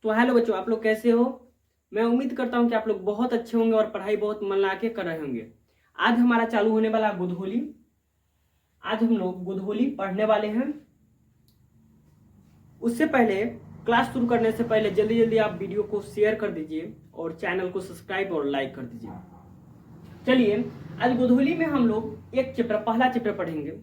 तो हेलो बच्चों, आप लोग कैसे हो। मैं उम्मीद करता हूं कि आप लोग बहुत अच्छे होंगे और पढ़ाई बहुत मन लगा के कर रहे होंगे। आज हमारा चालू होने वाला गोधूली। आज हम लोग गोधूली पढ़ने वाले हैं। उससे पहले क्लास शुरू करने से पहले जल्दी जल्दी आप वीडियो को शेयर कर दीजिए और चैनल को सब्सक्राइब और लाइक कर दीजिए। चलिए, आज गोधूली में हम लोग एक चैप्टर, पहला चैप्टर पढ़ेंगे।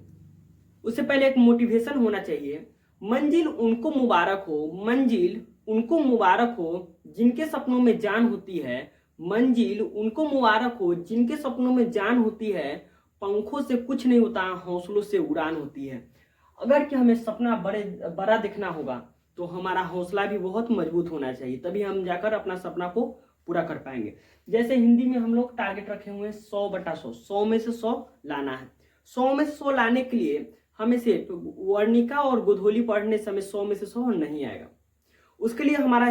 उससे पहले एक मोटिवेशन होना चाहिए। मंजिल उनको मुबारक हो, मंजिल उनको मुबारक हो जिनके सपनों में जान होती है। मंजिल उनको मुबारक हो जिनके सपनों में जान होती है। पंखों से कुछ नहीं होता, हौसलों से उड़ान होती है। अगर कि हमें सपना बड़ा दिखना होगा तो हमारा हौसला भी बहुत मजबूत होना चाहिए, तभी हम जाकर अपना सपना को पूरा कर पाएंगे। जैसे हिंदी में हम लोग टारगेट रखे हुए हैं 100/100, 100 में से 100 लाना है। 100 में से 100 लाने के लिए हमें सिर्फ वर्णिका और गोधूली पढ़ने से हमें 100 में से 100 नहीं आएगा। उसके लिए हमारा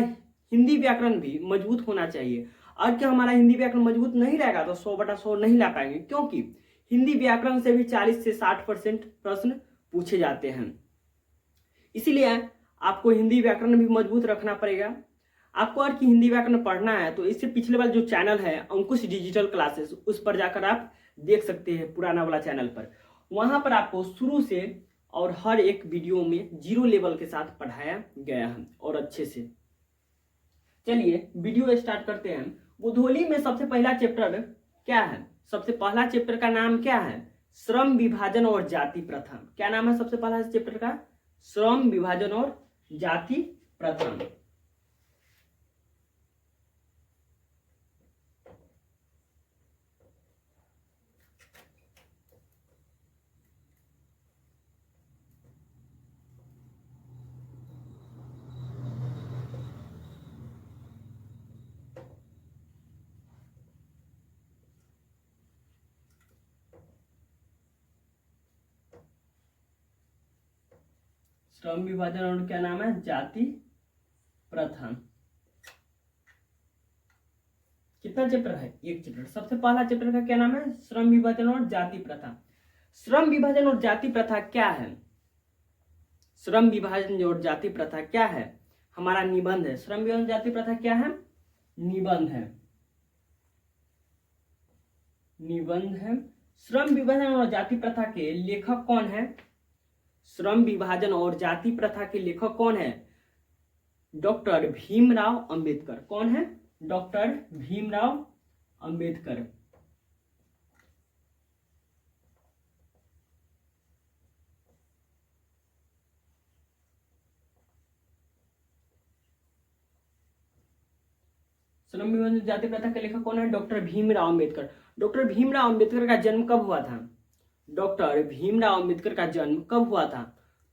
हिंदी व्याकरण भी मजबूत होना चाहिए। और क्या हमारा हिंदी व्याकरण मजबूत नहीं रहेगा तो 100/100 नहीं ला पाएंगे, क्योंकि हिंदी व्याकरण से भी 40 से 60% प्रश्न पूछे जाते हैं। इसीलिए आपको हिंदी व्याकरण भी मजबूत रखना पड़ेगा। आपको और कि हिंदी व्याकरण पढ़ना है तो इससे पिछले वाला जो चैनल है अंकुश डिजिटल क्लासेस, उस पर जाकर आप देख सकते हैं। पुराना वाला चैनल पर, वहां पर आपको शुरू से और हर एक वीडियो में 0 लेवल के साथ पढ़ाया गया है और अच्छे से। चलिए वीडियो स्टार्ट करते हैं। गोधूली में सबसे पहला चैप्टर क्या है? सबसे पहला चैप्टर का नाम क्या है? श्रम विभाजन और जाति प्रथा। क्या नाम है सबसे पहला चैप्टर का? श्रम विभाजन और जाति प्रथा। श्रम विभाजन और क्या नाम है? जाति प्रथा। कितना चैप्टर है? एक चैप्टर। सबसे पहला चैप्टर का क्या नाम है? श्रम विभाजन और जाति प्रथा। श्रम विभाजन और जाति प्रथा क्या है? श्रम विभाजन और जाति प्रथा क्या है? हमारा निबंध है। श्रम विभाजन जाति प्रथा क्या है? निबंध है। निबंध है। श्रम विभाजन और जाति प्रथा के लेखक कौन है? श्रम विभाजन और जाति प्रथा के लेखक कौन है? डॉक्टर भीमराव अंबेडकर। कौन है? डॉक्टर भीमराव अंबेडकर। श्रम विभाजन जाति प्रथा के लेखक कौन है? डॉक्टर भीमराव अंबेडकर। डॉक्टर भीमराव अंबेडकर का जन्म कब हुआ था? डॉक्टर भीमराव अंबेडकर का जन्म कब हुआ था?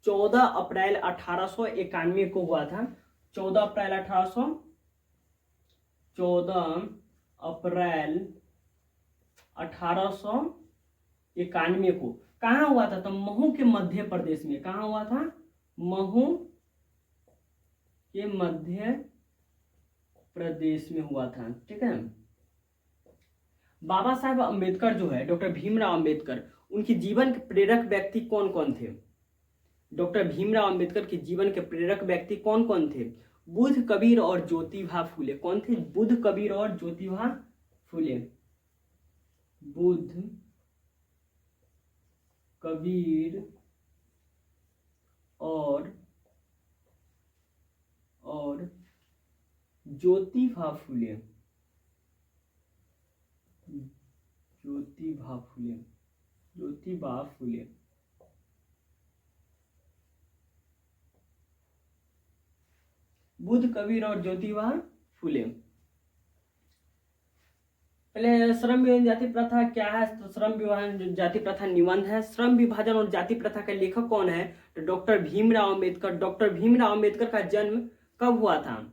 14 अप्रैल 1891 को हुआ था। 14 अप्रैल 1891 को। कहाँ हुआ था? तो महू के मध्य प्रदेश में। कहाँ हुआ था? महू के मध्य प्रदेश में हुआ था। ठीक है। बाबा साहेब अंबेडकर जो है, डॉक्टर भीमराव अंबेडकर, उनकी जीवन के प्रेरक व्यक्ति कौन कौन थे? डॉक्टर भीमराव अंबेडकर के जीवन के प्रेरक व्यक्ति कौन कौन थे? बुद्ध, कबीर और ज्योतिबा फूले। कौन थे? बुद्ध, कबीर और ज्योतिबा फूले। बुद्ध, कबीर और ज्योतिबा फूले। ज्योतिबा फूले। ज्योतिबा फूले। बुद्ध, कबीर और ज्योतिबा फूले। पहले श्रम विभाजन जाति प्रथा क्या है? तो श्रम विभाजन जाति प्रथा निबंध है। श्रम विभाजन और जाति प्रथा का लेखक कौन है? तो डॉक्टर भीमराव अंबेडकर। डॉक्टर भीमराव अंबेडकर का जन्म कब हुआ था?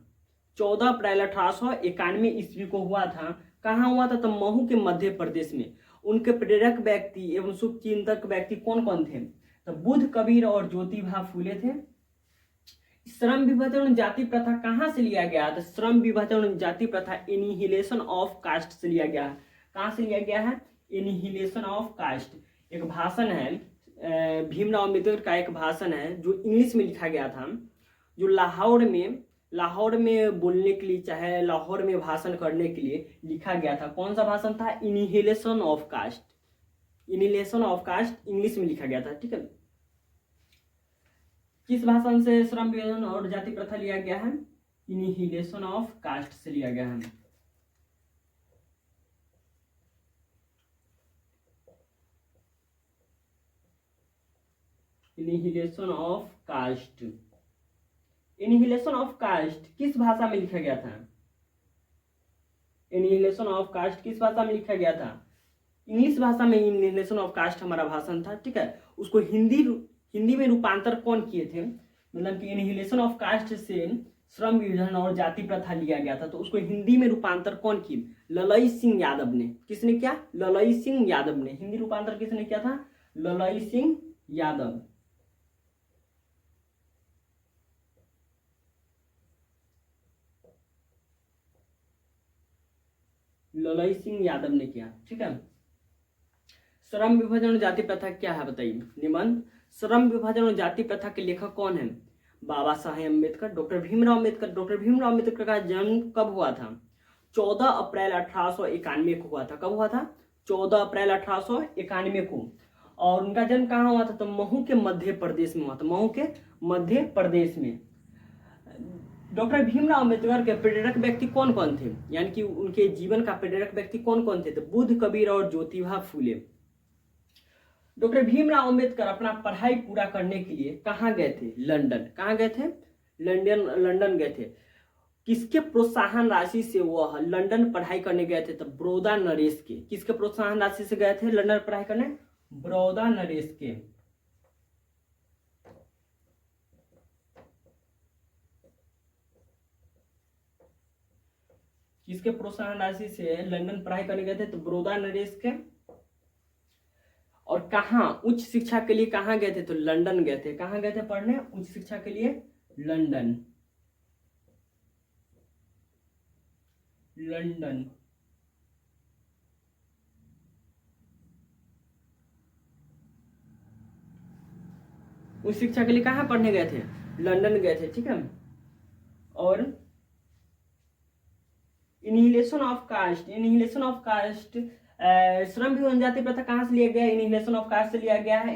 14 अप्रैल 1891 ईस्वी को हुआ था। कहाँ हुआ था? तो महू के मध्य प्रदेश में। उनके प्रेरक व्यक्ति एवं शुभचिंतक व्यक्ति कौन कौन थे? तो बुद्ध, कबीर और ज्योतिबा फूले थे। श्रम विभाजन जाति प्रथा कहाँ से लिया गया? तो श्रम विभाजन जाति प्रथा एनिहिलेशन ऑफ कास्ट से लिया गया है। कहाँ से लिया गया है? Annihilation of caste. एक भाषण है, भीमराव अम्बेडकर का एक भाषण है जो इंग्लिश में लिखा गया था, जो लाहौर में लाहौर में बोलने के लिए, चाहे लाहौर में भाषण करने के लिए लिखा गया था। कौन सा भाषण था? Annihilation of caste. Annihilation of caste English में लिखा गया था, ठीक है। किस भाषण से श्रम विभाजन और जाति प्रथा लिया गया है? इनहिलेशन ऑफ कास्ट से लिया गया है। Inhalation of caste. Annihilation of cast किस भाषा में लिखा गया था? इनहिलेशन ऑफ कास्ट किस भाषा में लिखा गया था? इंग्लिश भाषा में इनहिलेशन ऑफ कास्ट हमारा भाषण था, ठीक है। उसको हिंदी में रूपांतर कौन किए थे? मतलब कि इनहिलेशन ऑफ कास्ट से श्रम विभाजन और जाति प्रथा लिया गया था, तो उसको हिंदी में रूपांतर कौन किए? ललई सिंह यादव ने। किसने किया? ललई सिंह यादव ने। हिंदी रूपांतर किसने किया था? ललई सिंह यादव। ललई सिंह यादव ने किया, ठीक है। श्रम विभाजन और जाति प्रथा क्या है बताइए? निबंध श्रम विभाजन और जाति प्रथा के लेखक कौन है? बाबा साहेब अम्बेडकर, डॉक्टर भीमराव अम्बेडकर। डॉक्टर भीमराव अम्बेडकर का जन्म कब हुआ था? 14 अप्रैल 1891 को हुआ था। कब हुआ था? 14 अप्रैल 1891 को। और उनका जन्म कहाँ हुआ था? तो महू के मध्य प्रदेश में हुआ था। महू के मध्य प्रदेश में। डॉक्टर भीमराव अम्बेडकर के प्रेरक व्यक्ति कौन कौन थे? यानी कि उनके जीवन का प्रेरक व्यक्ति कौन कौन थे? तो बुद्ध, कबीर और ज्योतिबा फूले। डॉक्टर भीमराव अम्बेडकर अपना पढ़ाई पूरा करने के लिए कहाँ गए थे? लंदन। कहाँ गए थे? लंदन गए थे। किसके प्रोत्साहन राशि से वह लंदन पढ़ाई करने गए थे? तो बड़ौदा नरेश के। किसके प्रोत्साहन राशि से गए थे लंदन पढ़ाई करने? बड़ौदा नरेश के। किसके प्रोत्साहन राशि से लंदन पढ़ाई करने गए थे? तो बड़ौदा नरेश के। और कहाँ उच्च शिक्षा के लिए कहाँ गए थे? तो लंदन गए थे। कहाँ गए थे पढ़ने उच्च शिक्षा के लिए? लंदन। लंदन। उच्च शिक्षा के लिए कहाँ पढ़ने गए थे? लंदन गए थे, ठीक है। और inhalation of caste. Annihilation of cast श्रम विभाजन जाति प्रथा कहाँ से लिया गया? इनहिलेशन ऑफ कास्ट से लिया गया है।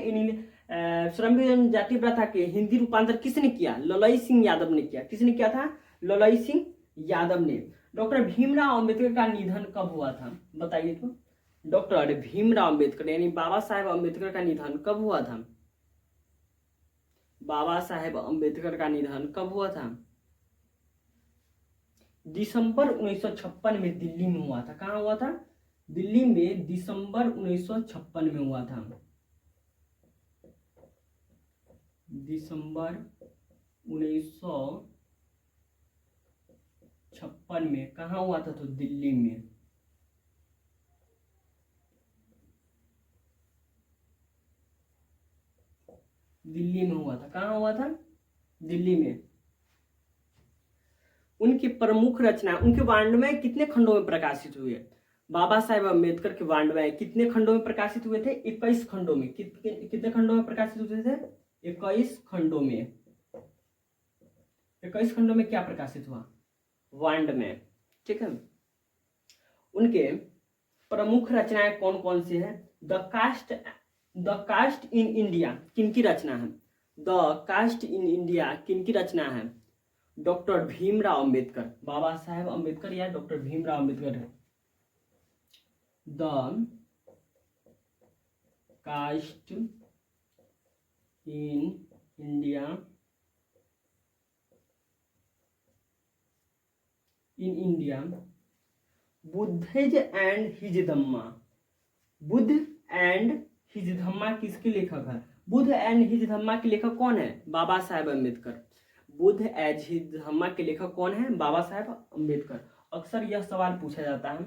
श्रम विभाजन जाति प्रथा के हिंदी रूपांतर किसने किया? ललई सिंह यादव ने किया। किसने किया था? ललई सिंह यादव ने। डॉक्टर भीमराव अम्बेडकर का निधन कब हुआ था बताइए तो? डॉक्टर भीमराव अम्बेडकर यानी बाबा साहेब अम्बेडकर का निधन कब हुआ था? बाबा साहेब अम्बेडकर का निधन कब हुआ था? दिसंबर 1956 में दिल्ली में हुआ था। कहाँ हुआ था? दिल्ली में दिसंबर 1956 में हुआ था। दिसंबर 1956 में कहाँ हुआ था? तो दिल्ली में। दिल्ली में हुआ था। कहाँ हुआ था? दिल्ली में। उनकी प्रमुख रचना, उनके वाङ्मय कितने खंडों में प्रकाशित हुए? बाबा साहेब अम्बेडकर के वाङ्मय कितने खंडों में प्रकाशित हुए थे? 21 खंडों में। कितने खंडों में प्रकाशित हुए थे? 21 खंडों में। 21 खंडों में क्या प्रकाशित हुआ? वाङ्मय, ठीक है। उनके प्रमुख रचनाएं कौन कौन सी है? द कास्ट इन इंडिया किनकी रचना है? द कास्ट इन इंडिया किनकी रचना है? डॉक्टर भीमराव अम्बेडकर, बाबा साहेब अम्बेडकर या doctor Bhimrao Ambedkar. The caste in India Buddha and his Dhamma. Buddha and his Dhamma किसके लेखक है? बुद्ध एंड हिज धम्मा के लेखक कौन है? बाबा साहेब अम्बेडकर। बुद्ध एज हिज धम्मा के लेखक कौन है? बाबा साहेब अम्बेडकर। अक्सर यह सवाल पूछा जाता है।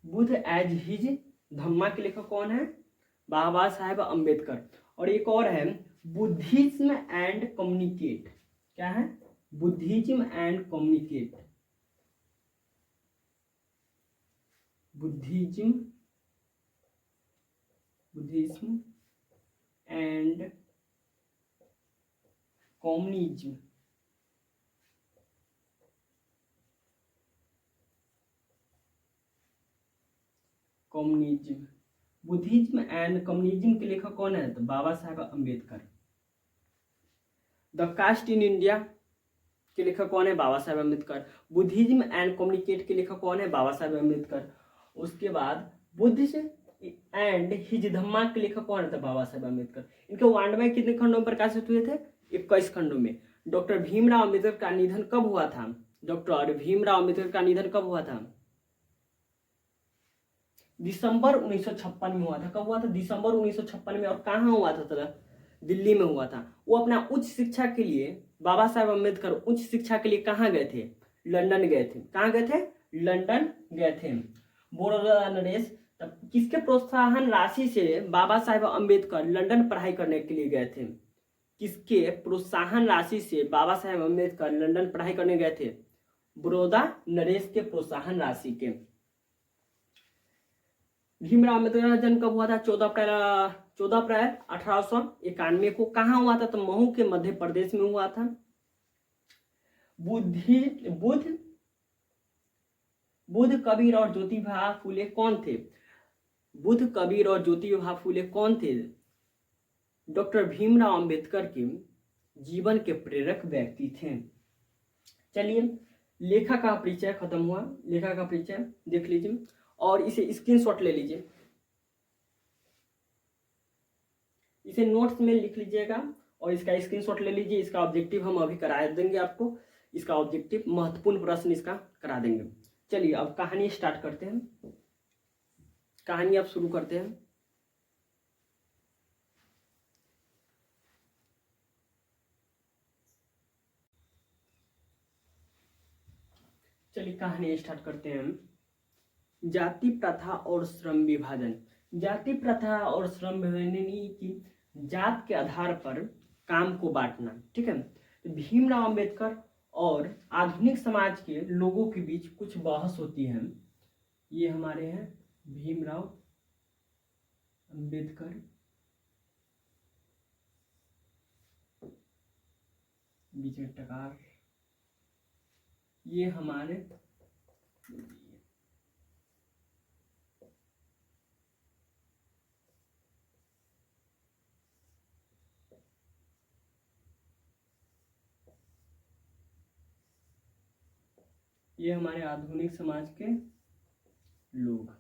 बुद्ध एज हिज धम्मा के लेखक कौन है? बाबा साहेब अम्बेडकर। और एक और है बुद्धिज्म एंड कम्युनिकेट। क्या है? Buddhism and communicate, Buddhism and communism, Buddhism and communism के लेखक कौन है? तो Baba Saheb Ambedkar. The caste in India के लेखक कौन है? बाबा Saheb Ambedkar. Buddhism and communicate के लेखक कौन है? बाबा साहब अम्बेडकर। उसके बाद बुद्धिज्म एंड हिज धम्मा के लेखक कौन है? तो बाबा साहब अम्बेडकर। इनके वाङ्मय कितने खंडों में प्रकाशित हुए थे? 21 खंडों में। डॉक्टर भीमराव अम्बेडकर का निधन कब हुआ था? डॉक्टर भीमराव अम्बेडकर का निधन कब हुआ था? दिसंबर 1956 में हुआ था। कब हुआ था? दिसंबर 1956 में। और कहाँ हुआ था? तो दिल्ली में हुआ था। वो अपना उच्च शिक्षा के लिए, बाबा साहब अम्बेडकर उच्च शिक्षा के लिए कहाँ गए थे? लंदन गए थे। कहाँ गए थे? लंदन गए थे। बड़ौदा नरेश, तब किसके प्रोत्साहन राशि से बाबा साहब अम्बेडकर लंदन पढ़ाई करने के लिए गए थे? किसके प्रोत्साहन राशि से बाबा साहब अम्बेडकर लंदन पढ़ाई करने गए थे? बड़ौदा नरेश के प्रोत्साहन राशि के। भीमराव अम्बेडकर का जन्म कब हुआ था? 14 अप्रैल 1891 को। कहाँ हुआ था? तो महू के मध्य प्रदेश में हुआ था। बुद्ध कबीर और ज्योतिबा फूले कौन थे? बुद्ध कबीर और ज्योतिबा फूले कौन थे? डॉक्टर भीमराव अम्बेडकर के जीवन के प्रेरक व्यक्ति थे। चलिए, लेखक का परिचय खत्म हुआ। लेखक का परिचय देख लीजिए और इसे स्क्रीनशॉट ले लीजिए, इसे नोट्स में लिख लीजिएगा और इसका स्क्रीनशॉट ले लीजिए। इसका ऑब्जेक्टिव हम अभी करा देंगे आपको। इसका ऑब्जेक्टिव महत्वपूर्ण प्रश्न इसका करा देंगे। चलिए अब कहानी स्टार्ट करते हैं। कहानी अब शुरू करते हैं। चलिए कहानी स्टार्ट करते हैं। जाति प्रथा और श्रम विभाजन। जाति प्रथा और श्रम विभाजन की जात के आधार पर काम को बांटना। ठीक है। भीमराव अम्बेडकर और आधुनिक समाज के लोगों के बीच कुछ बहस होती है। ये हमारे हैं भीमराव अम्बेडकर, बीच में टकार, ये हमारे आधुनिक समाज के लोग।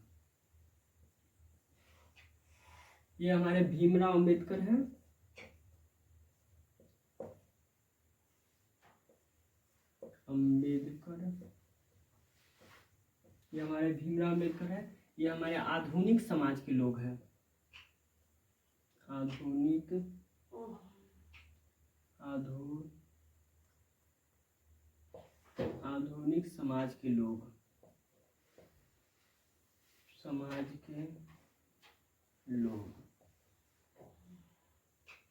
ये हमारे भीमराव अम्बेडकर हैं। ये हमारे भीमराव अम्बेडकर है। ये हमारे आधुनिक समाज के लोग हैं। आधुनिक समाज के लोग,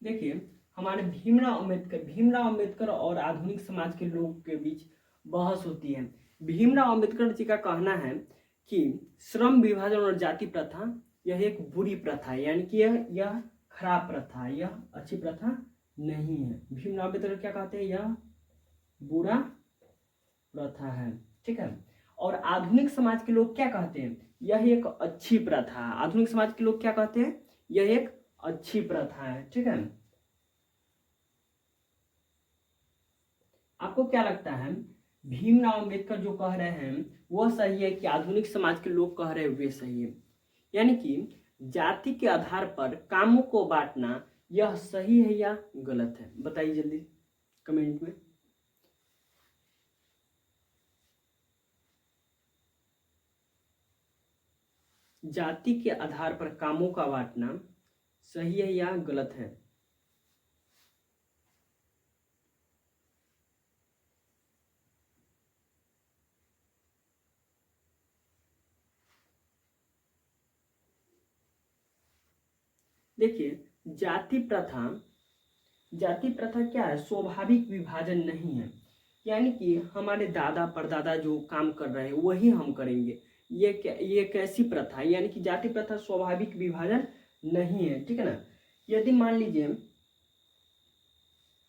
देखिए हमारे भीमराव अम्बेडकर और आधुनिक समाज के लोग के बीच बहस होती है। भीमराव अम्बेडकर जी का कहना है कि श्रम विभाजन और जाति प्रथा यह एक बुरी प्रथा है, यानी कि यह खराब प्रथा है, यह अच्छी प्रथा नहीं है। भीमराव अम्बेडकर क्या कहते हैं? यह बुरा प्रथा है। ठीक है। और आधुनिक समाज के लोग क्या कहते हैं? यह एक अच्छी प्रथा है। आधुनिक समाज के लोग क्या कहते हैं? यह एक अच्छी प्रथा है। ठीक है। आपको क्या लगता है भीमराव अम्बेडकर जो कह रहे हैं वह सही है कि आधुनिक समाज के लोग कह रहे हैं वे सही है? यानी कि जाति के आधार पर कामों को बांटना यह सही है या गलत है? बताइए जल्दी कमेंट में। जाति के आधार पर कामों का बांटना सही है या गलत है? देखिए जाति प्रथा क्या है? स्वाभाविक विभाजन नहीं है। यानी कि हमारे दादा परदादा जो काम कर रहे हैं वही हम करेंगे। ये कैसी प्रथा है? यानी कि जाति प्रथा स्वाभाविक विभाजन नहीं है, ठीक है ना। यदि मान लीजिए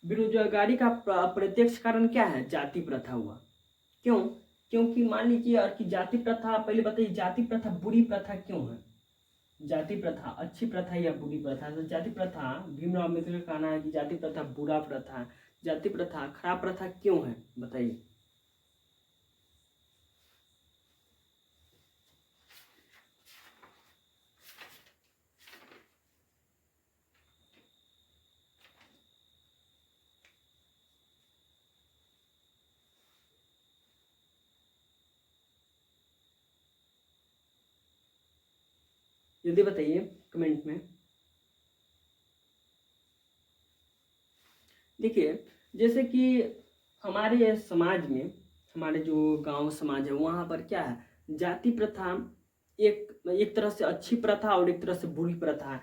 बेरोजगारी का प्रत्यक्ष कारण क्या है? जाति प्रथा हुआ। क्यों? क्योंकि मान लीजिए और कि जाति प्रथा, पहले बताइए जाति प्रथा बुरी प्रथा क्यों है? जाति प्रथा अच्छी प्रथा या बुरी प्रथा? तो जाति प्रथा, भीमराव अम्बेडकर का कहना है कि जाति प्रथा बुरा प्रथा है। जाति प्रथा खराब प्रथा क्यों है, बताइए। जल्दी बताइए कमेंट में। देखिए, जैसे कि हमारे समाज में, हमारे जो गांव समाज है वहाँ पर क्या है, जाति प्रथा एक तरह से अच्छी प्रथा और एक तरह से बुरी प्रथा है।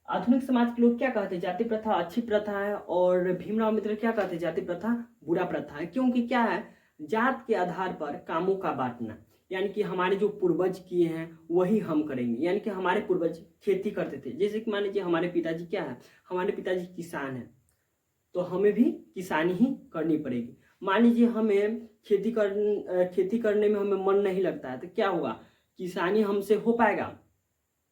आधुनिक समाज के लोग क्या कहते हैं? जाति प्रथा अच्छी प्रथा है, और भीमराव अम्बेडकर क्या कहते हैं? जाति प्रथा बुरा प्रथा है। क्योंकि क्या है, जात के आधार पर कामों का बांटना, यानी कि हमारे जो पूर्वज किए हैं वही हम करेंगे। यानी कि हमारे पूर्वज खेती करते थे, जैसे कि मान लीजिए हमारे पिताजी क्या है, हमारे पिताजी किसान हैं, तो हमें भी किसानी ही करनी पड़ेगी। मान लीजिए हमें खेती करने में हमें मन नहीं लगता है, तो क्या होगा, किसानी हमसे हो पाएगा?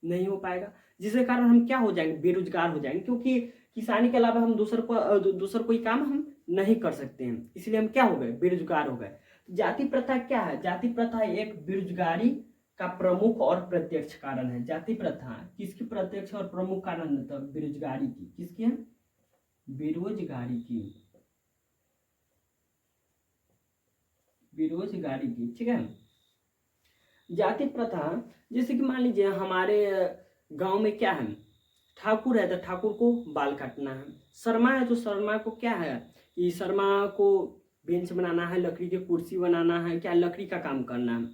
नहीं हो पाएगा, जिसके कारण हम क्या हो जाएंगे, बेरोजगार हो जाएंगे। क्योंकि किसानी के अलावा हम दूसर कोई काम हम नहीं कर सकते हैं, इसलिए हम क्या हो गए, बेरोजगार हो गए। जाति प्रथा क्या है? जाति प्रथा एक बेरोजगारी का प्रमुख और प्रत्यक्ष कारण है। जाति प्रथा किसकी प्रत्यक्ष और प्रमुख कारण है? तो बेरोजगारी की। किसकी है? बेरोजगारी की। बेरोजगारी की, ठीक है। जाति प्रथा, जैसे कि मान लीजिए हमारे गांव में क्या है, ठाकुर है तो ठाकुर को बाल काटना है, शर्मा है तो शर्मा को क्या है कि शर्मा को बेंच बनाना है, लकड़ी की कुर्सी बनाना है, क्या लकड़ी का काम करना है।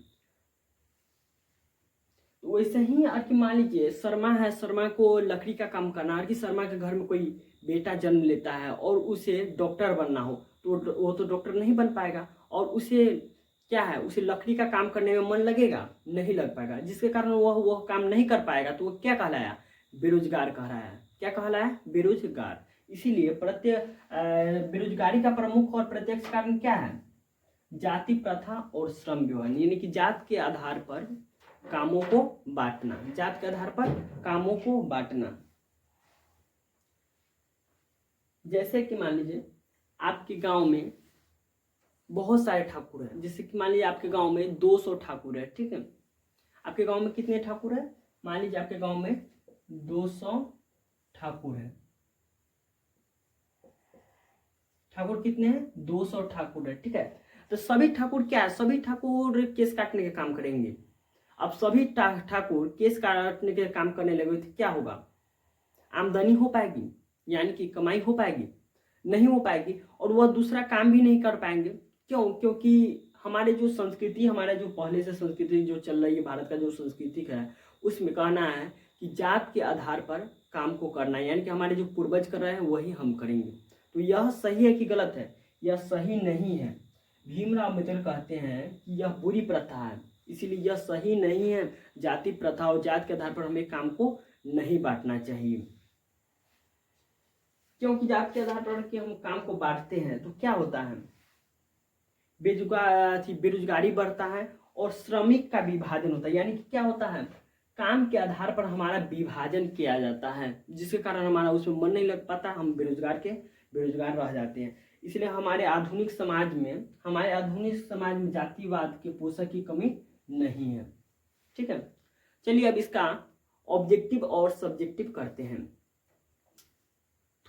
तो वैसे ही और कि मान लीजिए शर्मा है, शर्मा को लकड़ी का काम करना है, और कि शर्मा के घर में कोई बेटा जन्म लेता है और उसे डॉक्टर बनना हो, तो वो तो डॉक्टर नहीं बन पाएगा, और उसे क्या है, उसे लकड़ी का काम करने में मन लगेगा? नहीं लग पाएगा, जिसके कारण वह काम नहीं कर पाएगा, तो वह क्या कहलाया, बेरोजगार कहलाया। क्या कहलाया? बेरोजगार। इसीलिए बेरोजगारी का प्रमुख और प्रत्यक्ष कारण क्या है? जाति प्रथा और श्रम विभाजन, यानी कि जात के आधार पर कामों को बांटना। जात के आधार पर कामों को बांटना। जैसे कि मान लीजिए आपके गांव में बहुत सारे ठाकुर हैं, जैसे कि मान लीजिए आपके गांव में 200 ठाकुर है, ठीक है। आपके गांव में कितने ठाकुर है? मान लीजिए आपके गांव में 200 ठाकुर है। ठाकुर कितने हैं? 200 ठाकुर है, ठीक है। तो सभी ठाकुर क्या है, सभी ठाकुर केस काटने का काम करेंगे। अब सभी ठाकुर केस काटने के काम करने लगे तो क्या होगा, आमदनी हो पाएगी, यानी कि कमाई हो पाएगी? नहीं हो पाएगी, और वह दूसरा काम भी नहीं कर पाएंगे। क्यों? क्योंकि हमारे जो संस्कृति, हमारा जो पहले से संस्कृति जो चल रही है, भारत का जो संस्कृति है, उसमें कहना है कि जात के आधार पर काम को करना है, यानी कि हमारे जो पूर्वज कर रहे हैं वही हम करेंगे। तो यह सही है कि गलत है? यह सही नहीं है। भीमराव अम्बेडकर कहते हैं कि यह बुरी प्रथा है, इसीलिए यह सही नहीं है। जाति प्रथा और जात के आधार पर हमें काम को नहीं बांटना चाहिए। क्योंकि जात के आधार पर कि हम काम को बांटते हैं तो क्या होता है, बेरोजगारी बढ़ता है और श्रमिक का विभाजन होता है। यानी कि क्या होता है, काम के आधार पर हमारा विभाजन किया जाता है, जिसके कारण हमारा उसमें मन नहीं लग पाता, हम बेरोजगार रह जाते हैं। इसलिए हमारे आधुनिक समाज में जातिवाद के पोषक की कमी नहीं है, ठीक है। चलिए अब इसका ऑब्जेक्टिव और सब्जेक्टिव करते हैं,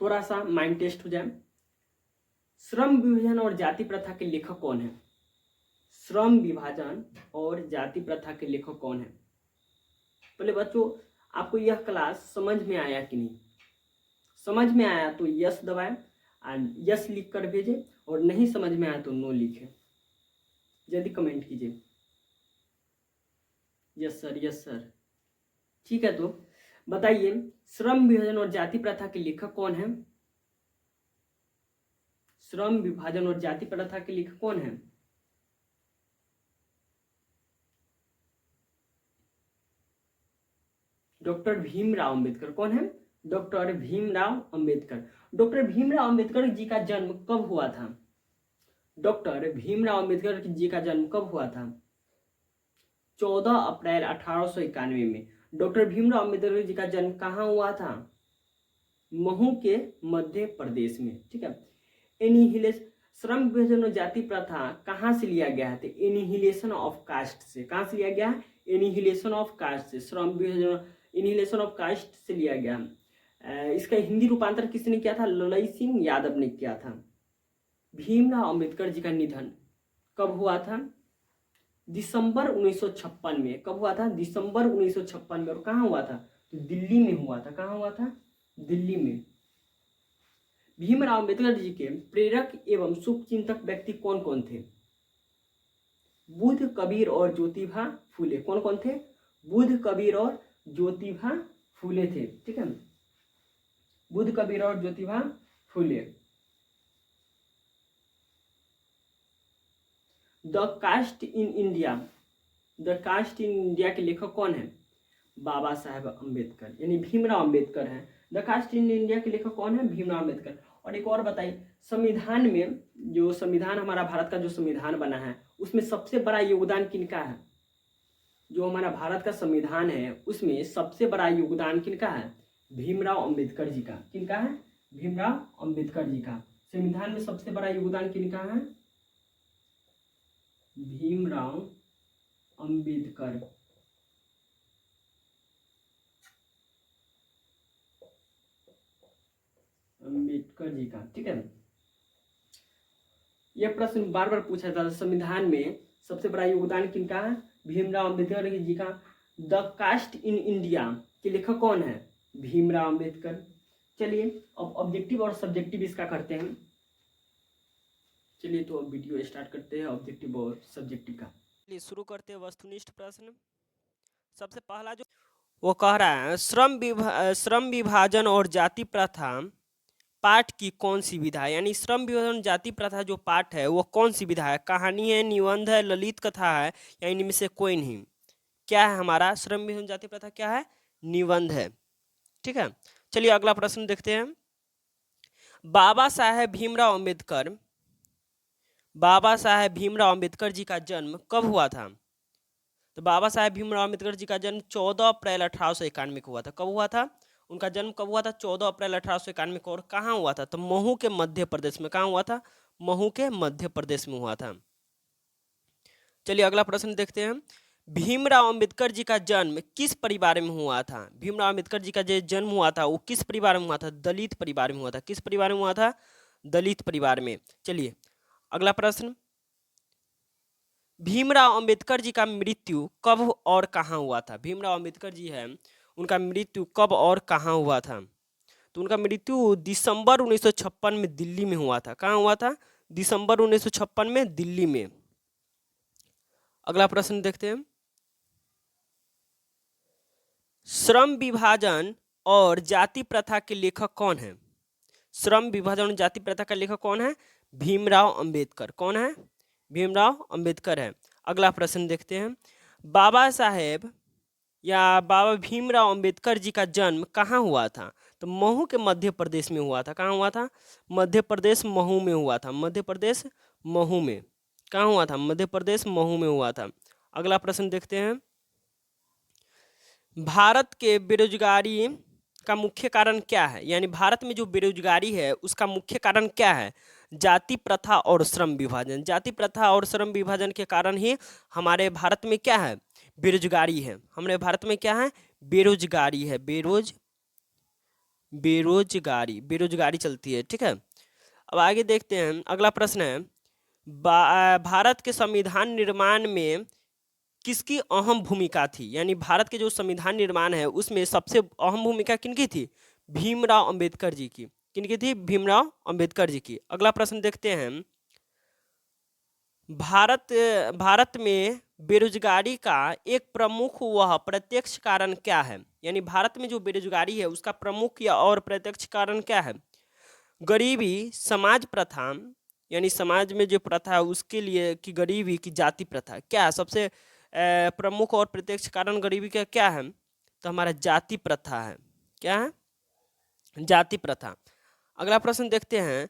थोड़ा सा माइंड टेस्ट हो जाए। श्रम विभाजन और जाति प्रथा के लेखक कौन है? श्रम विभाजन और जाति प्रथा के लेखक कौन है? पहले बच्चों, आपको यह क्लास समझ में आया कि नहीं? समझ में आया तो यस दबाएं, यस लिख कर भेजें, और नहीं समझ में आया तो नो लिखें। जल्दी कमेंट कीजिए, यस सर, यस सर। ठीक है, तो बताइए श्रम विभाजन और जाति प्रथा के लेखक कौन है? श्रम विभाजन और जाति प्रथा के लेखक कौन है? डॉक्टर भीमराव अंबेडकर। कौन है? डॉक्टर भीमराव अंबेडकर। डॉक्टर भीमराव अंबेडकर जी का जन्म कब हुआ था? डॉक्टर भीमराव अंबेडकर जी का जन्म कब हुआ था? 14 अप्रैल 1891 में। डॉक्टर भीमराव अंबेडकर जी का जन्म कहाँ हुआ था? महू के मध्य प्रदेश में। ठीक है। एनिहिलेशन, श्रम विभाजन और जाति प्रथा कहाँ से लिया गया है? एनिहिलेशन ऑफ कास्ट से। कहाँ से लिया गया? एनिहिलेशन ऑफ कास्ट से। श्रम विभाजन एनिहिलेशन ऑफ कास्ट से लिया गया। इसका हिंदी रूपांतर किसने किया था? ललई सिंह यादव ने किया था। भीमराव अंबेडकर जी का निधन कब हुआ था? दिसंबर 1956 में। कब हुआ था? दिसंबर 1956 में। और कहाँ हुआ था? तो दिल्ली में हुआ था। कहाँ हुआ था? दिल्ली में। भीमराव अंबेडकर जी के प्रेरक एवं शुभचिंतक व्यक्ति कौन कौन थे? बुद्ध, कबीर और ज्योतिबा फूले। कौन कौन थे? बुद्ध, कबीर और ज्योतिबा फूले थे। ठीक है। बुद्ध, कबीर और Jyotiba Phule. The caste in India, the caste in India के लेखक कौन है? बाबा साहेब अम्बेडकर, यानी भीमराव अम्बेडकर हैं। द कास्ट इन इंडिया के लेखक कौन है? भीमराव अम्बेडकर। और एक और बताइए, संविधान में, जो संविधान हमारा भारत का जो संविधान बना है, उसमें सबसे बड़ा योगदान किनका है? जो हमारा भारत का संविधान है उसमें सबसे बड़ा योगदान किनका है? भीमराव अम्बेडकर जी का। किनका है? भीमराव अम्बेडकर जी का। संविधान में सबसे बड़ा योगदान किनका है? भीमराव अम्बेडकर। अम्बेडकर जी का। ठीक है। यह प्रश्न बार बार पूछा जाता है, संविधान में सबसे बड़ा योगदान किनका है? भीमराव अम्बेडकर जी का। द कास्ट इन इंडिया के लेखक कौन है? भीमराव अम्बेडकर। चलिए अब ऑब्जेक्टिव और सब्जेक्टिव इसका करते हैं। चलिए तो अब वीडियो स्टार्ट करते हैं ऑब्जेक्टिव और सब्जेक्टिव का। चलिए शुरू करते हैं वस्तुनिष्ठ प्रश्न। सबसे पहला जो वो कह रहा है, श्रम विभाजन और जाति प्रथा पाठ की कौन सी विधा है? यानी श्रम विभाजन जाति प्रथा जो पाठ है वो कौन सी विधा है? कहानी है, निबंध है, ललित कथा है, या इनमें से कोई नहीं? क्या है हमारा श्रम विभाजन जाति प्रथा? क्या है? निबंध है। ठीक है। चलिए अगला प्रश्न देखते हैं। बाबा साहेब भीमराव अम्बेडकर, बाबा साहेब भीमराव अम्बेडकर जी का जन्म कब हुआ था? तो बाबा साहेब भीमराव अम्बेडकर जी का जन्म 14 अप्रैल 1891 को हुआ था। कब हुआ था? उनका जन्म कब हुआ था? 14 अप्रैल 1891 को। और कहाँ हुआ था? तो महू के मध्य प्रदेश में। कहाँ हुआ था? महू के मध्य प्रदेश में हुआ था। चलिए अगला प्रश्न देखते हैं। भीमराव अम्बेडकर जी का जन्म किस परिवार में हुआ था? भीमराव अम्बेडकर जी का जो जन्म हुआ था वो किस परिवार में हुआ था? दलित परिवार में हुआ था। किस परिवार में हुआ था? दलित परिवार में। चलिए अगला प्रश्न। भीमराव अंबेडकर जी का मृत्यु कब और कहाँ हुआ था? भीमराव अंबेडकर जी है, उनका मृत्यु कब और कहाँ हुआ था? तो उनका मृत्यु दिसंबर 1956 में दिल्ली में हुआ था। कहाँ हुआ था? दिसंबर 1956 में दिल्ली में। अगला प्रश्न देखते हैं। श्रम विभाजन और जाति प्रथा के लेखक कौन है? श्रम विभाजन और जाति प्रथा का लेखक कौन है? भीमराव अंबेडकर। कौन है? भीमराव अंबेडकर है। अगला प्रश्न देखते हैं। बाबा साहेब या बाबा भीमराव अंबेडकर जी का जन्म कहाँ हुआ था? तो महू के मध्य प्रदेश में हुआ था। कहाँ हुआ था? मध्य प्रदेश महू में हुआ था। मध्य प्रदेश महू में। कहाँ हुआ था? मध्य प्रदेश महू में हुआ था। अगला प्रश्न देखते हैं। भारत के बेरोजगारी का मुख्य कारण क्या है? यानी भारत में जो बेरोजगारी है उसका मुख्य कारण क्या है? जाति प्रथा और श्रम विभाजन। जाति प्रथा और श्रम विभाजन के कारण ही हमारे भारत में क्या है? बेरोजगारी है। हमारे भारत में क्या है? बेरोजगारी है। बेरोजगारी चलती है। ठीक है। अब आगे देखते हैं। अगला प्रश्न है, भारत के संविधान निर्माण में किसकी अहम भूमिका थी? यानी भारत के जो संविधान निर्माण है उसमें सबसे अहम भूमिका किनकी थी? भीमराव अंबेडकर जी की। किनकी थी? भीमराव अंबेडकर जी की। अगला प्रश्न देखते हैं। भारत में बेरोजगारी का एक प्रमुख वह प्रत्यक्ष कारण क्या है? यानी भारत में जो बेरोजगारी है उसका प्रमुख या और प्रत्यक्ष कारण क्या है? गरीबी, समाज प्रथा, यानी समाज में जो प्रथा है उसके लिए कि गरीबी की जाति प्रथा क्या है सबसे प्रमुख और प्रत्यक्ष कारण गरीबी का क्या है, तो हमारा जाति प्रथा है। क्या है? जाति प्रथा। अगला प्रश्न देखते हैं,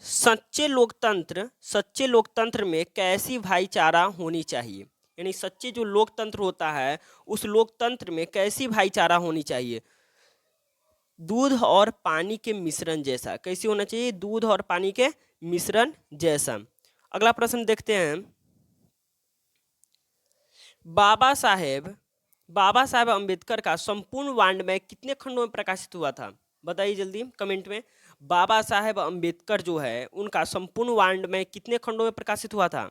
सच्चे लोकतंत्र में कैसी भाईचारा होनी चाहिए, यानी सच्चे जो लोकतंत्र होता है उस लोकतंत्र में कैसी भाईचारा होनी चाहिए। दूध और पानी के मिश्रण जैसा, कैसी होना चाहिए? दूध और पानी के मिश्रण जैसा। अगला प्रश्न देखते हैं, बाबा साहेब अंबेडकर का संपूर्ण वाङ्मय कितने खंडों में प्रकाशित हुआ था? बताइए जल्दी कमेंट में। बाबा साहेब अंबेडकर जो है उनका संपूर्ण वाङ्मय कितने खंडों में प्रकाशित हुआ था?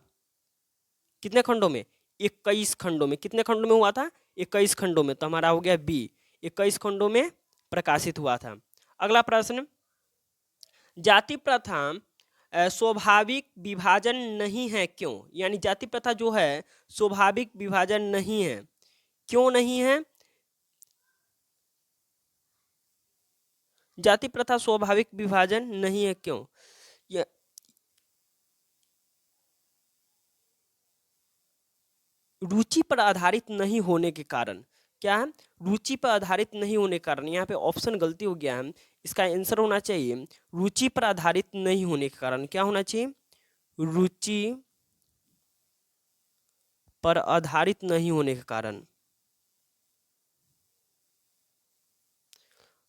कितने खंडों में? 21 खंडों में। कितने खंडों में हुआ था? 21 खंडों में। तो हमारा हो गया बी, 21 खंडों में प्रकाशित हुआ था। अगला प्रश्न, जाति प्रथा स्वाभाविक विभाजन नहीं है क्यों? यानी जाति प्रथा जो है स्वाभाविक विभाजन नहीं है, क्यों नहीं है? जाति प्रथा स्वाभाविक विभाजन नहीं है क्यों? रुचि पर आधारित नहीं होने के कारण। क्या है? रुचि पर आधारित नहीं होने के कारण। यहाँ पे ऑप्शन गलती हो गया है, इसका आंसर होना चाहिए रुचि पर आधारित नहीं होने के कारण। क्या होना चाहिए? रुचि पर आधारित नहीं होने के कारण।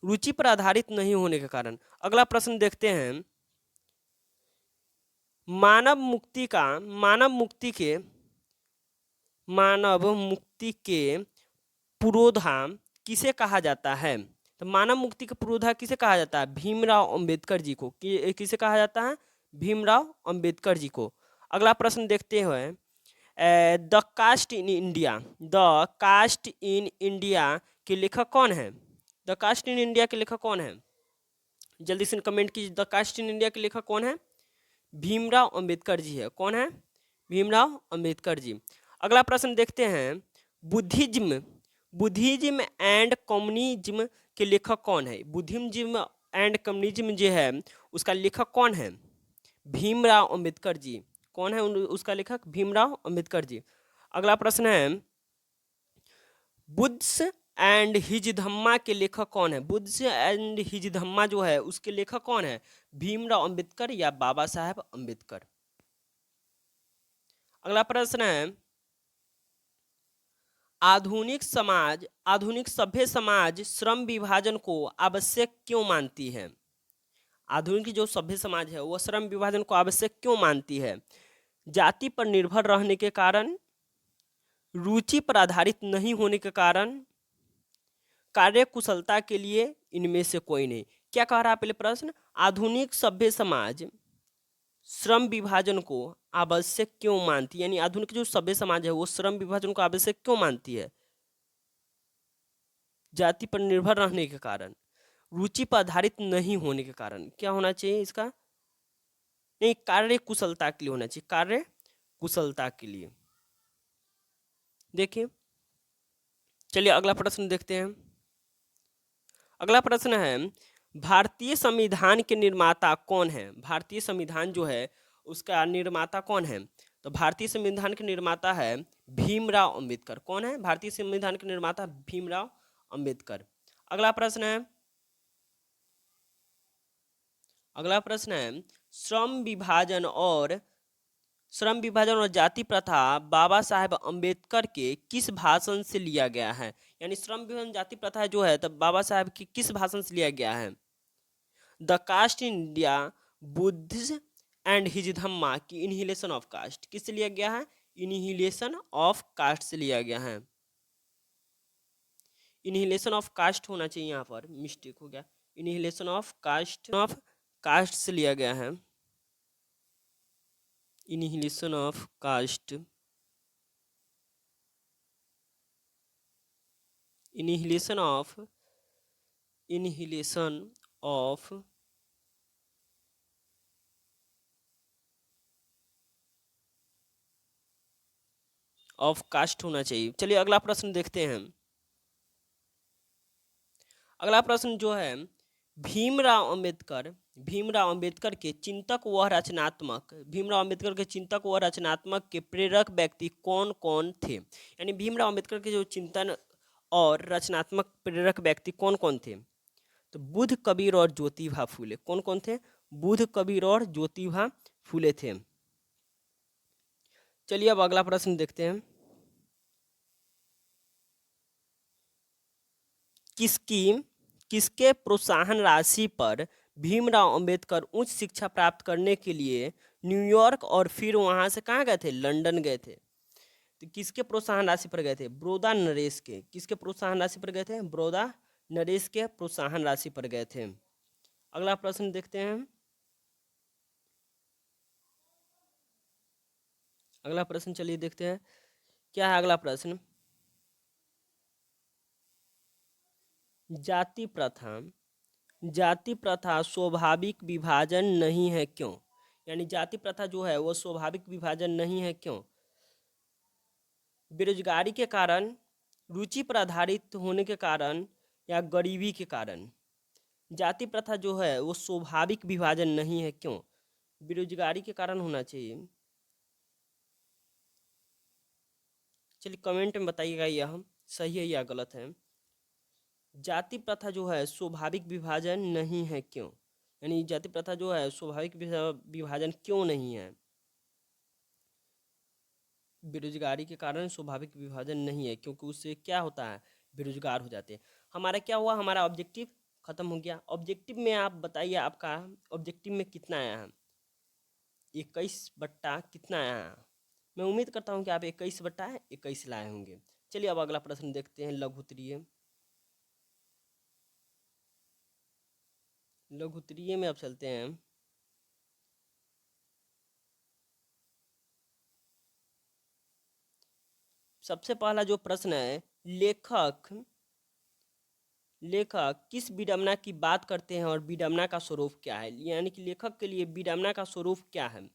रुचि पर आधारित नहीं होने के कारण। अगला प्रश्न देखते हैं, मानव मुक्ति के पुरोधा किसे कहा जाता है? तो मानव मुक्ति के पुरोधा किसे कहा जाता है? भीमराव अंबेडकर जी को। किसे कहा जाता है? भीमराव अंबेडकर जी को। अगला प्रश्न देखते हैं, द कास्ट इन इंडिया के लेखक कौन है? द कास्ट इन इंडिया के लेखक कौन है? जल्दी से कमेंट कीजिए, द कास्ट इन इंडिया के लेखक कौन है? भीमराव अंबेडकर जी है। कौन है? भीमराव अंबेडकर जी। अगला प्रश्न देखते हैं, बुद्धिज्म एंड कम्युनिज्म के लेखक कौन है? बुद्धिज्म एंड कम्युनिज्म जो है उसका लेखक कौन है? भीमराव अंबेडकर जी। कौन है उसका लेखक? भीमराव अंबेडकर जी। अगला प्रश्न है, बुद्ध एंड हिज धम्मा के लेखक कौन है? बुद्ध एंड हिज धम्मा जो है उसके लेखक कौन है? भीमराव अंबेडकर या बाबा साहेब अंबेडकर। अगला प्रश्न है, आधुनिक सभ्य समाज श्रम विभाजन को आवश्यक क्यों मानती है? आधुनिक जो सभ्य समाज है वह श्रम विभाजन को आवश्यक क्यों मानती है? जाति पर निर्भर रहने के कारण, रुचि पर आधारित नहीं होने के कारण, कार्य कुशलता के लिए, इनमें से कोई नहीं। क्या कह रहा है पहले प्रश्न? आधुनिक सभ्य समाज श्रम विभाजन को आवश्यक क्यों मानती है, यानी आधुनिक जो सभ्य समाज है वो श्रम विभाजन को आवश्यक क्यों मानती है? जाति पर निर्भर रहने के कारण, रुचि पर आधारित नहीं होने के कारण। क्या होना चाहिए इसका? नहीं, कार्य कुशलता के लिए होना चाहिए, कार्य कुशलता के लिए। देखिए, चलिए अगला प्रश्न देखते हैं। अगला प्रश्न है, भारतीय संविधान के निर्माता कौन है? भारतीय संविधान जो है उसका निर्माता कौन है? तो भारतीय संविधान के निर्माता है भीमराव अंबेडकर। कौन है भारतीय संविधान के निर्माता? भीमराव अंबेडकर। अगला प्रश्न है, श्रम विभाजन और जाति प्रथा बाबा साहेब अंबेडकर के किस भाषण से लिया गया है? यानी श्रम विभाजन जाति प्रथा जो है तब बाबा साहेब की किस भाषण से लिया गया है? The caste in India, Buddha and his Dhamma की इनहिलेशन ऑफ कास्ट, किससे लिया गया है? इनहिलेशन ऑफ कास्ट से लिया गया है। इनहिलेशन ऑफ कास्ट होना चाहिए, यहाँ पर मिस्टेक हो गया। इनहिलेशन ऑफ कास्ट से लिया गया है। Inhalation of caste, annihilation of cast होना चाहिए। चलिए अगला प्रश्न देखते हैं। अगला प्रश्न जो है, भीमराव अंबेडकर भीमराव अंबेडकर के चिंतक व रचनात्मक, भीमराव अंबेडकर के चिंतक व रचनात्मक के प्रेरक व्यक्ति कौन कौन थे? यानी भीमराव अंबेडकर के जो चिंतन और रचनात्मक प्रेरक व्यक्ति कौन कौन थे? तो बुद्ध, कबीर और ज्योतिबा फूले। कौन कौन थे? बुद्ध, कबीर और ज्योतिबा फूले थे। चलिए अब अगला प्रश्न देखते हैं। किसके प्रोत्साहन राशि पर भीमराव अंबेडकर उच्च शिक्षा प्राप्त करने के लिए न्यूयॉर्क और फिर वहां से कहाँ गए थे? लंदन गए थे। तो किसके प्रोत्साहन राशि पर गए थे? बड़ौदा नरेश के। किसके प्रोत्साहन राशि पर गए थे? बड़ौदा नरेश के प्रोत्साहन राशि पर गए थे। अगला प्रश्न देखते हैं। अगला प्रश्न चलिए देखते हैं क्या है अगला प्रश्न। जाति प्रथा, जाति प्रथा स्वाभाविक विभाजन नहीं है क्यों? यानी जाति प्रथा जो है वो स्वाभाविक विभाजन नहीं है क्यों? बेरोजगारी के कारण, रुचि पर आधारित होने के कारण या गरीबी के कारण? जाति प्रथा जो है वो स्वाभाविक विभाजन नहीं है क्यों? बेरोजगारी के कारण होना चाहिए। चलिए कमेंट में बताइएगा यह सही है या गलत है। जाति प्रथा जो है स्वाभाविक विभाजन नहीं है क्यों? यानी जाति प्रथा जो है स्वाभाविक विभाजन क्यों नहीं है? बेरोजगारी के कारण स्वाभाविक विभाजन नहीं है क्योंकि उससे क्या होता है? बेरोजगार हो जाते हैं। हमारा क्या हुआ? हमारा ऑब्जेक्टिव खत्म हो गया। ऑब्जेक्टिव में आप बताइए आपका ऑब्जेक्टिव में कितना आया है? 21 बट्टा कितना आया है? मैं उम्मीद करता हूँ कि आप 21 बट्टा 21 लाए होंगे। चलिए अब अगला प्रश्न देखते हैं। लघुत्तरीय, लघुत्तरीय में अब चलते हैं। सबसे पहला जो प्रश्न है, लेखक किस विडंबना की बात करते हैं और विडंबना का स्वरूप क्या है? यानी कि लेखक के लिए विडंबना का स्वरूप क्या है?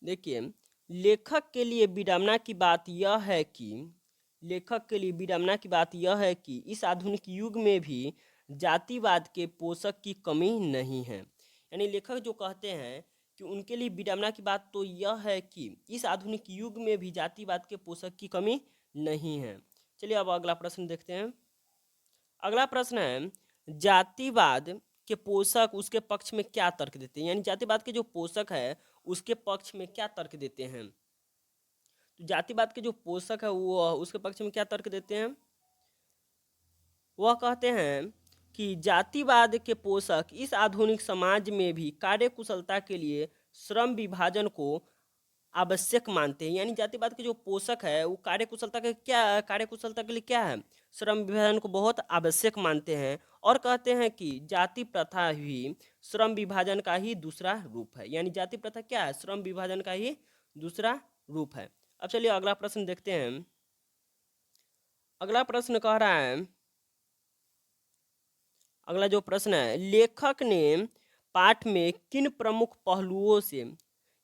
देखिए, लेखक के लिए विडंबना की बात यह है कि लेखक के लिए विडंबना की बात यह है कि इस आधुनिक युग में भी जातिवाद के पोषक की कमी नहीं है। यानी लेखक जो कहते हैं कि उनके लिए विडंबना की बात तो यह है कि इस आधुनिक युग में भी जातिवाद के पोषक की कमी नहीं है। चलिए अब अगला प्रश्न देखते हैं। अगला प्रश्न है, जातिवाद के पोषक उसके पक्ष में क्या तर्क देते हैं? यानी जातिवाद के जो पोषक है उसके पक्ष में क्या तर्क देते हैं? तो जातिवाद के जो पोषक है वो उसके पक्ष में क्या तर्क देते हैं? वह कहते हैं कि जातिवाद के पोषक इस आधुनिक समाज में भी कार्यकुशलता के लिए श्रम विभाजन को आवश्यक मानते हैं। यानी जातिवाद के जो पोषक है वो कार्यकुशलता के लिए क्या है? श्रम विभाजन को बहुत आवश्यक मानते हैं और कहते हैं कि जाति प्रथा भी श्रम विभाजन का ही दूसरा रूप है। यानी जाति प्रथा क्या है? श्रम विभाजन का ही दूसरा रूप है। अब चलिए अगला प्रश्न देखते हैं। अगला प्रश्न कह रहा है, अगला जो प्रश्न है, लेखक ने पाठ में किन प्रमुख पहलुओं से,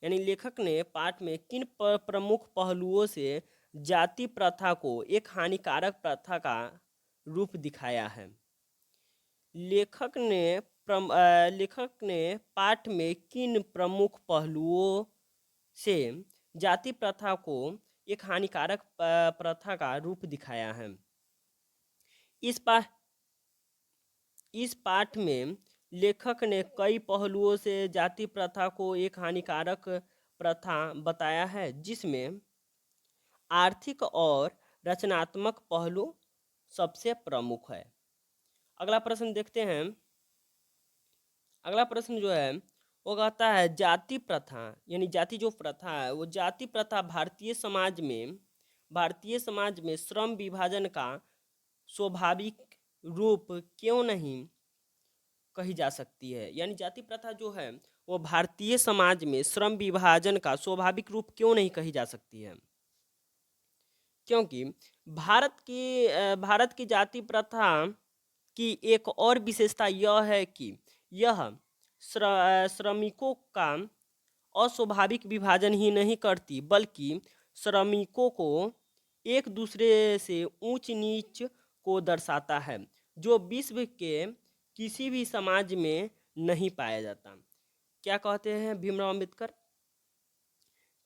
यानी लेखक ने पाठ में किन प्रमुख पहलुओं से जाति प्रथा को एक हानिकारक प्रथा का रूप दिखाया है? लेखक ने पाठ में किन प्रमुख पहलुओं से जाति प्रथा को एक हानिकारक प्रथा का रूप दिखाया है? इस पाठ में लेखक ने कई पहलुओं से जाति प्रथा को एक हानिकारक प्रथा बताया है जिसमें आर्थिक और रचनात्मक पहलू सबसे प्रमुख है। अगला प्रश्न देखते हैं। अगला प्रश्न जो है वो कहता है, जाति प्रथा यानी जाति जो प्रथा है वो जाति प्रथा भारतीय समाज में श्रम विभाजन का स्वाभाविक रूप क्यों नहीं कही जा सकती है? यानी जाति प्रथा जो है वो भारतीय समाज में श्रम विभाजन का स्वाभाविक रूप क्यों नहीं कही जा सकती है? क्योंकि भारत की जाति प्रथा की एक और विशेषता यह है कि यह श्रमिकों का अस्वाभाविक विभाजन ही नहीं करती बल्कि श्रमिकों को एक दूसरे से ऊंच नीच को दर्शाता है, जो विश्व के किसी भी समाज में नहीं पाया जाता। क्या कहते हैं भीमराव अंबेडकर?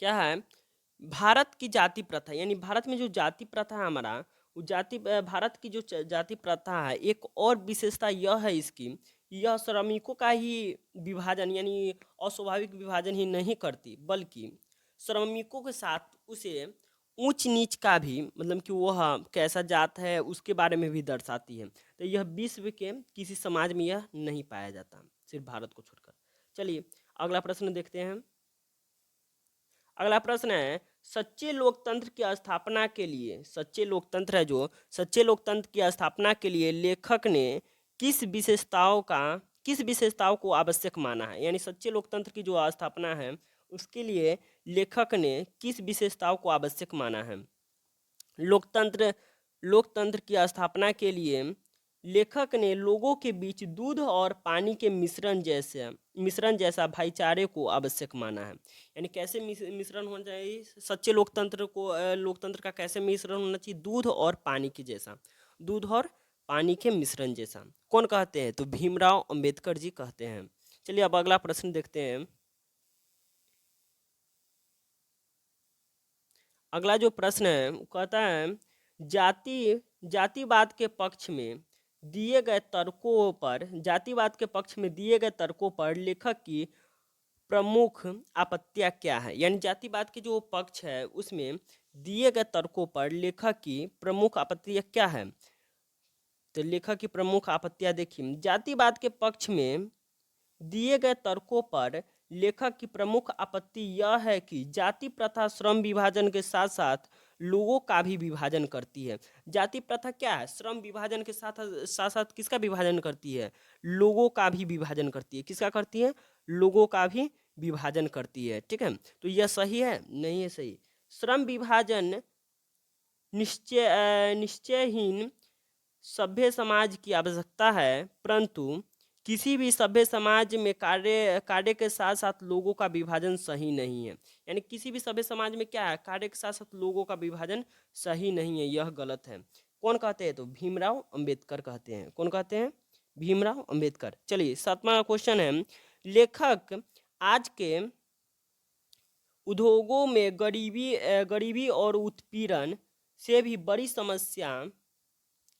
क्या है? भारत की जाति प्रथा, यानी भारत में जो जाति प्रथा है हमारा, वो भारत की जो जाति प्रथा है, एक और विशेषता यह है इसकी, यह श्रमिकों का ही विभाजन यानी अस्वाभाविक विभाजन ही नहीं करती, बल्कि श्रमिकों के साथ उसे ऊंच नीच का भी, मतलब कि वह कैसा जात है उसके बारे में भी दर्शाती है। तो यह विश्व के किसी समाज में यह नहीं पाया जाता, सिर्फ भारत को छोड़कर। चलिए अगला प्रश्न देखते हैं। अगला प्रश्न है, सच्चे लोकतंत्र की स्थापना के लिए, सच्चे लोकतंत्र है जो, सच्चे लोकतंत्र की स्थापना के लिए लेखक ने किस विशेषताओं को आवश्यक माना है? यानी सच्चे लोकतंत्र की जो स्थापना है उसके लिए लेखक ने किस विशेषताओं को आवश्यक माना है? लोकतंत्र लोकतंत्र की स्थापना के लिए लेखक ने लोगों के बीच दूध और पानी के मिश्रण जैसा भाईचारे को आवश्यक माना है। यानी कैसे मिश्रण होना चाहिए सच्चे लोकतंत्र का कैसे मिश्रण होना चाहिए? दूध और पानी के जैसा, दूध और पानी के मिश्रण जैसा। कौन कहते हैं? तो भीमराव अंबेडकर जी कहते हैं। चलिए अब अगला प्रश्न देखते हैं। अगला जो प्रश्न है वो कहता है, जातिवाद के पक्ष में दिए गए तर्कों पर लेखक की प्रमुख आपत्तियां क्या है? यानी जातिवाद के जो पक्ष है उसमें दिए गए तर्कों पर लेखक की प्रमुख आपत्तियां क्या है? तो लेखक की प्रमुख आपत्तियां देखिए, जातिवाद के पक्ष में दिए गए तर्कों पर लेखक की प्रमुख आपत्ति यह है कि जाति प्रथा श्रम विभाजन के साथ साथ लोगों का भी विभाजन करती है। जाति प्रथा क्या है? श्रम विभाजन के साथ साथ साथ किसका विभाजन करती है? लोगों का भी विभाजन करती है। किसका करती है? लोगों का भी विभाजन करती है। ठीक है, तो यह सही है? नहीं है सही। श्रम विभाजन निश्चयहीन सभ्य समाज की आवश्यकता है, परंतु किसी भी सभ्य समाज में कार्य के साथ साथ लोगों का विभाजन सही नहीं है। यानी किसी भी सभ्य समाज में क्या है? कार्य के साथ साथ लोगों का विभाजन सही नहीं है, यह गलत है। कौन कहते हैं? तो भीमराव अंबेडकर कहते हैं। कौन कहते हैं? भीमराव अंबेडकर। चलिए 7वां क्वेश्चन है, लेखक आज के उद्योगों में गरीबी और उत्पीड़न से भी बड़ी समस्या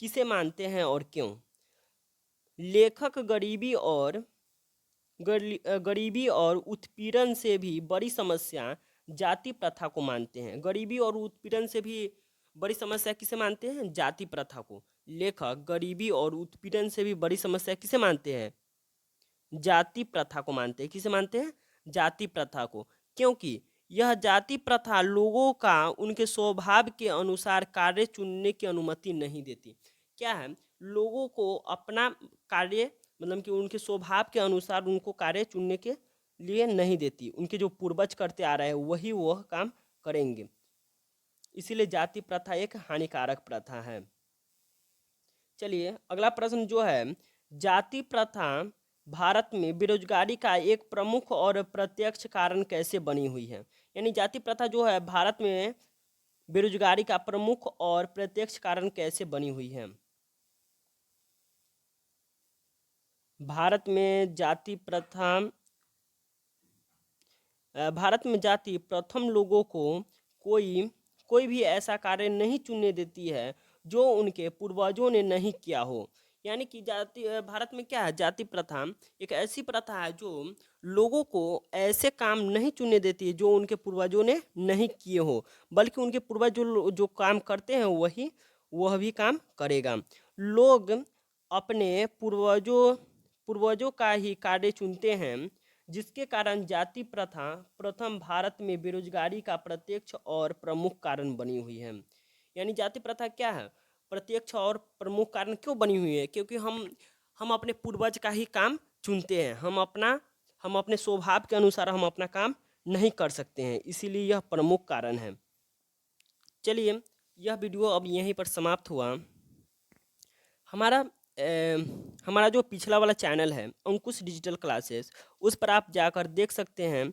किसे मानते हैं और क्यों? लेखक गरीबी और उत्पीड़न से भी बड़ी समस्या जाति प्रथा को मानते हैं। गरीबी और उत्पीड़न से भी बड़ी समस्या किसे मानते हैं? जाति प्रथा को। लेखक गरीबी और उत्पीड़न से भी बड़ी समस्या किसे मानते हैं? जाति प्रथा को मानते हैं। किसे मानते हैं? जाति प्रथा को। क्योंकि यह जाति प्रथा लोगों का उनके स्वभाव के अनुसार कार्य चुनने की अनुमति नहीं देती। क्या है? लोगों को अपना कार्य, मतलब कि उनके स्वभाव के अनुसार उनको कार्य चुनने के लिए नहीं देती। उनके जो पूर्वज करते आ रहे हैं वही वह काम करेंगे। इसीलिए जाति प्रथा एक हानिकारक प्रथा है। चलिए अगला प्रश्न जो है, जाति प्रथा भारत में बेरोजगारी का एक प्रमुख और प्रत्यक्ष कारण कैसे बनी हुई है? यानी जाति प्रथा जो है भारत में बेरोजगारी का प्रमुख और प्रत्यक्ष कारण कैसे बनी हुई है? भारत में जाति प्रथम लोगों को कोई भी ऐसा कार्य नहीं चुनने देती है जो उनके पूर्वजों ने नहीं किया हो। यानी कि भारत में क्या है? जाति प्रथा एक ऐसी प्रथा है जो लोगों को ऐसे काम नहीं चुनने देती है जो उनके पूर्वजों ने नहीं किए हो, बल्कि उनके पूर्वज जो काम करते हैं वह भी काम करेगा। लोग अपने पूर्वजों का ही कार्य चुनते हैं, जिसके कारण जाति प्रथा प्रथम भारत में बेरोजगारी का प्रत्यक्ष और प्रमुख कारण बनी हुई है। यानी जाति प्रथा क्या है? प्रत्यक्ष और प्रमुख कारण क्यों बनी हुई है? क्योंकि हम अपने पूर्वज का ही काम चुनते हैं। हम अपने स्वभाव के अनुसार हम अपना काम नहीं कर सकते हैं, इसीलिए यह प्रमुख कारण है। चलिए यह वीडियो अब यहीं पर समाप्त हुआ। हमारा जो पिछला वाला चैनल है अंकुश डिजिटल क्लासेस, उस पर आप जाकर देख सकते हैं।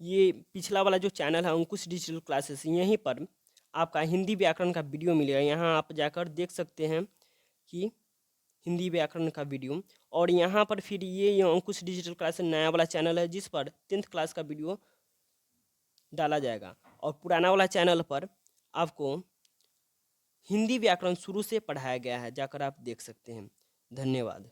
ये पिछला वाला जो चैनल है अंकुश डिजिटल क्लासेस, यहीं पर आपका हिंदी व्याकरण का वीडियो मिलेगा। यहाँ आप जाकर देख सकते हैं कि हिंदी व्याकरण का वीडियो। और यहाँ पर फिर ये अंकुश डिजिटल क्लास नया वाला चैनल है जिस पर 10th क्लास का वीडियो डाला जाएगा। और पुराना वाला चैनल पर आपको हिंदी व्याकरण शुरू से पढ़ाया गया है, जाकर आप देख सकते हैं। धन्यवाद।